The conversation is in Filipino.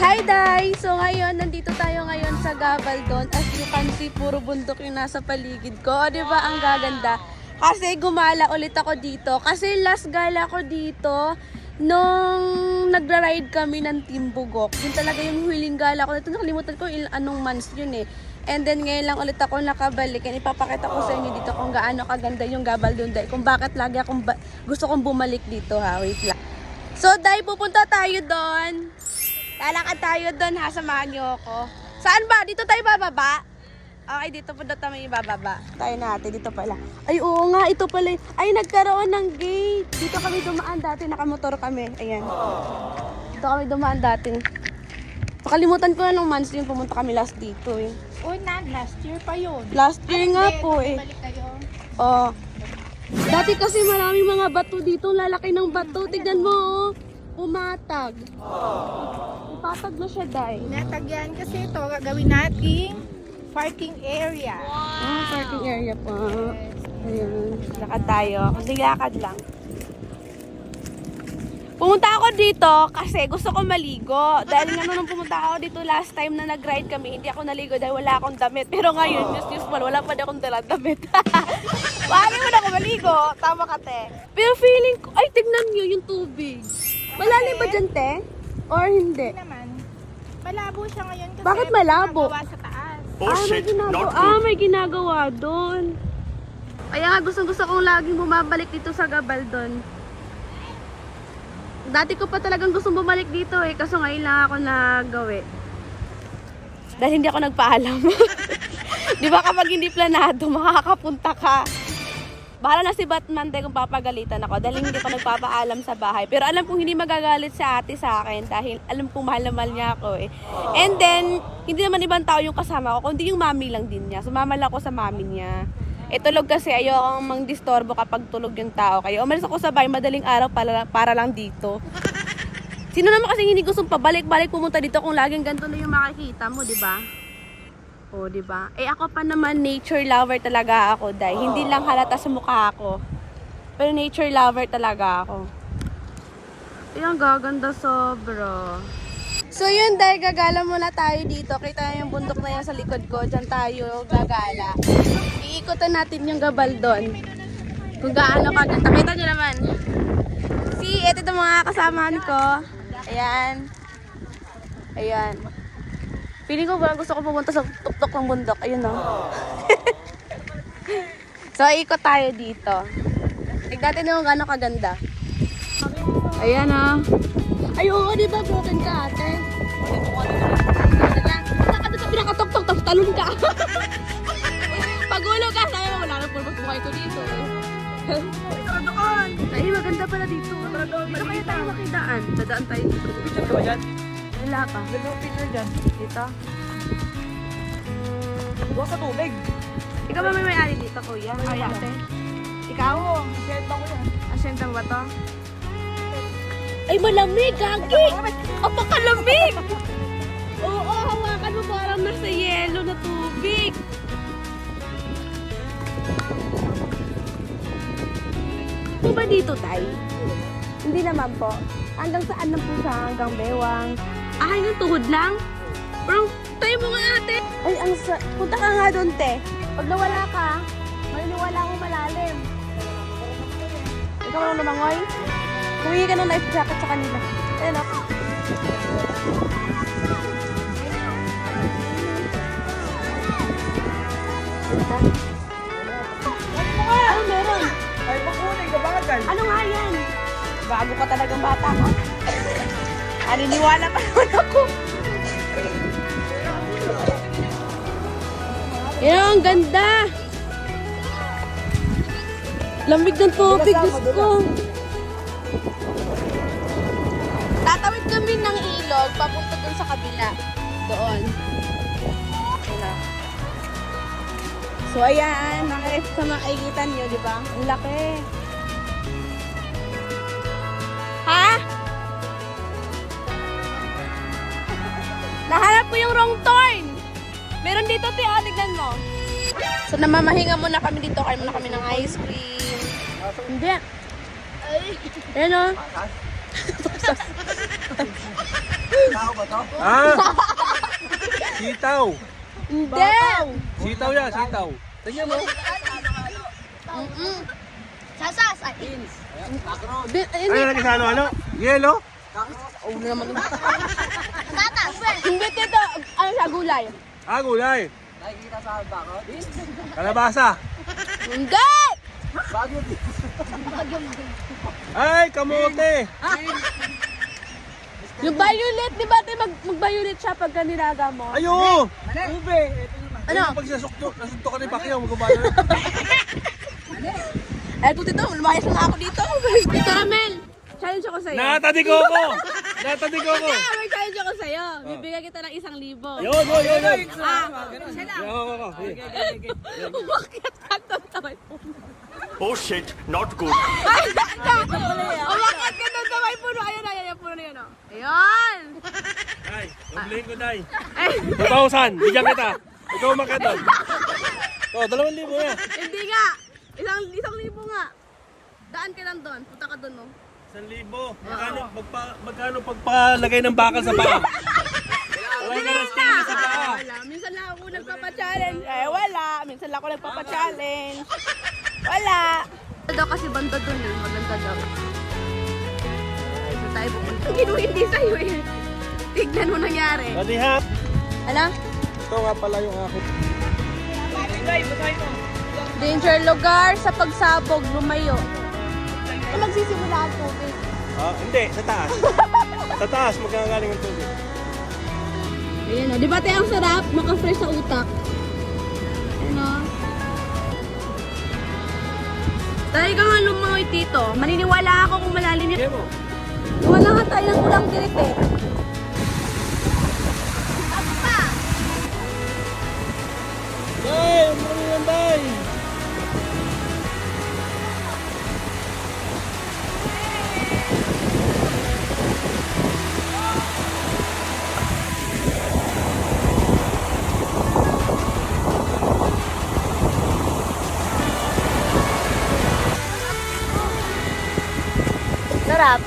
Hi guys! So ngayon, nandito tayo ngayon sa Gabaldon. As you can see, puro bundok yung nasa paligid ko. O diba, ang gaganda. Kasi gumala ulit ako dito. Kasi last gala ko dito, nung nagra-ride kami ng Team Bugok. Yun talaga yung huling gala ko. Ito nakalimutan ko anong months yun eh. And then ngayon lang ulit ako nakabalik. And ipapakita ko sa inyo dito kung gaano kaganda yung Gabaldon Day. Kung bakit lagi akong gusto kong bumalik dito ha. Wait lang. So Day, pupunta tayo doon. Lalakad tayo doon ha, samahan niyo ako. Saan ba? Dito tayo bababa? Okay, dito po tayo bababa. Tayo natin, dito pala. Ay, oo nga, ito pala. Ay, nagkaroon ng gate. Dito kami dumaan dati, nakamotor kami. Ayan. Dito kami dumaan dati. Pakalimutan ko na ng months yun, pumunta kami last dito eh. Last year pa yun. Last year nga po eh. Balik kayo. Oh. Dati kasi maraming mga bato dito, lalaki ng bato. Tignan mo oh. Umatag. Ipatag na siya, Day. Natagyan kasi ito, gagawin nating parking area. Ah, parking area pa. Ayan. Lakad tayo. Kunting lakad lang. Pumunta ako dito kasi gusto ko maligo. Dahil nga nung pumunta ako dito last time na nag-ride kami, hindi ako naligo dahil wala akong damit. Pero ngayon, as usual, wala pa din akong dalang damit. Paano mo na ako maligo? Tama ka, te. Pero feeling ko, ay, tignan nyo yung tubig. Malalim ba dyan, te? Or hindi? Hindi naman. Malabo siya ngayon kasi Bakit malabo? ginagawa sa taas. May ginagawa doon. Kaya nga gustong-gusto kong laging bumabalik dito sa Gabaldon. Dati ko pa talagang gustong bumalik dito eh, kaso ngayon lang ako nagawi. Dahil hindi ako nagpaalam. Di ba kapag hindi planado, makakapunta ka. Bahala na si Batman kung papagalitan ako dahil hindi ko nagpapaalam sa bahay. Pero alam kong hindi magagalit sa ate sa akin dahil alam kong mahal na mahal niya ako eh. And then, hindi naman ibang tao yung kasama ko, kundi yung mami lang din niya. Sumama lang ako sa mami niya. E tulog kasi ayokong mang-disturbo kapag tulog yung tao. Kaya umalis ako sa bahay madaling araw para lang dito. Sino naman kasi hindi gustong pabalik-balik pumunta dito kung laging ganito na yung makikita mo, di ba? O, di ba? Eh ako pa naman nature lover talaga ako, Day. Hindi lang halata sa mukha ako. Pero nature lover talaga ako. Ayan, gaganda sobra. So yun, Day, gagala muna tayo dito. Kita yung bundok na yan sa likod ko. Diyan tayo gagala. Iikutan natin yung Gabaldon. Kung gaano kaganda. Kita nyo naman. See, ito yung mga kasamahan ko. Ayan. Ayan. Feeling ko ba gusto ko pumunta sa tuktok ng bundok. Ayun o. So, ikot tayo dito. Tignan natin yung gano'ng kaganda. Ayan o. Ay, oo, di ba? Broken ka, ate. Saka doon sa pinakatuktok, tapos talon ka. Pagulo ka, sabi mo, wala na pulbos buhay ko dito. Ay, maganda pala dito. Dito kayo tayo makidaan. Dadaan tayo dito. Picture ka ba dyan? Wala ka. Ganda picture dyan. Dito. Buwa sa tubig. Ikaw ba may ari dito, kuya? Ay, ate. Ikaw? Oo, masenta ko yan. Asyentang ba to? Ay, malamig, gagi! Apakalamig! Oo, hawakan mo parang nasa yelo na tubig. Po ba dito, Tay? Hindi naman po. Hanggang saan na po siya? Hanggang bewang. Ah, hanggang tuhod lang? Pero, tayo mo nga, ate. Ay, punta ka nga doon, te. Pag nawala ka, maniniwala akong malalim. Ikaw lang lumangoy? Humingi ka ng life jacket sa kanila. Ayan o. Ano meron? Ay, pakunay ka bagal. Ano nga yan? Bago ka talagang bata ka. Aniniwala pa naman ako. Yan, ang ganda. Lamig ng tubig, Diyos ko. Tatawid kami ng ilog, papunta dun sa kabila. Doon. Ayan. So, ayan. Sa makikita nyo, di ba? Ang laki. Ha? Nahanap ko yung wrong turn. Meron dito, Tio. Tignan mo. So, namamahinga muna kami dito. Kain muna kami ng ice cream. Hindi. Ayan o. Ah! Sitaw! Hindi! Sitaw yan, sitaw. Tingnan mo. Sasas! Ay, Ano lagi sa ano? Yelo? Tatas! Hindi dito, ano siya, gulay. Ah, gulay. Kalabasa. Hindi! Ay, kamote. Yung violet, di ba tayo mag-violet siya pagka nilaga mo? Ayo! Ube. Ano? Pag nasunto ka ni Pacquiao, magkabalo. Eh, Tito, lumayas na ako dito. Tito Ramel, challenge ako sa'yo. Natadi ko ako! Natadi ko ako! Kaya, may challenge ako sa'yo. Bibigyan kita ng 1,000. Yun! Siya lang. Yo. Umakit ka doon sa may puno. Oh shit, not good. Ay, umakit ka doon sa may puno. Ayun, ayun, yung puno na yun. Oh. Ayun! Ay, ublihin ko, Day. Ay, 2,000, bigyan kita. Ikaw umakit doon. Oh, 2,000 yan. hindi nga. 1,000 nga. Daan ka lang doon. Punta ka doon, no? 1,000. Magkano pagpalagay ng bakal sa paa? Wala ka na sting sa paa. Wala. Minsan lang ako nagpapa-challenge. Eh, wala. Minsan lang ako nagpapa-challenge. Wala. Ito daw kasi banda doon eh. Maganda daw. Ito tayo pupunta. Hindi sa'yo eh. Tignan mo nangyari. Ready ha? Ano? Ito nga pala yung akin. Danger lugar sa pagsabog, lumayo. Ito magsisimula ang tubig. Ah, hindi, sa taas. Sa taas, magkagaling ang tubig. Ayan o. Di ba tayo ang sarap? Maka-fresh sa utak. Ano? Tayo ka nga lumangoy, Tito. Maniniwala ako kung malalim yun. Sige mo. Wala nga tayo ng ulang dirit eh. Day, ang dami yan, Day. Sarap.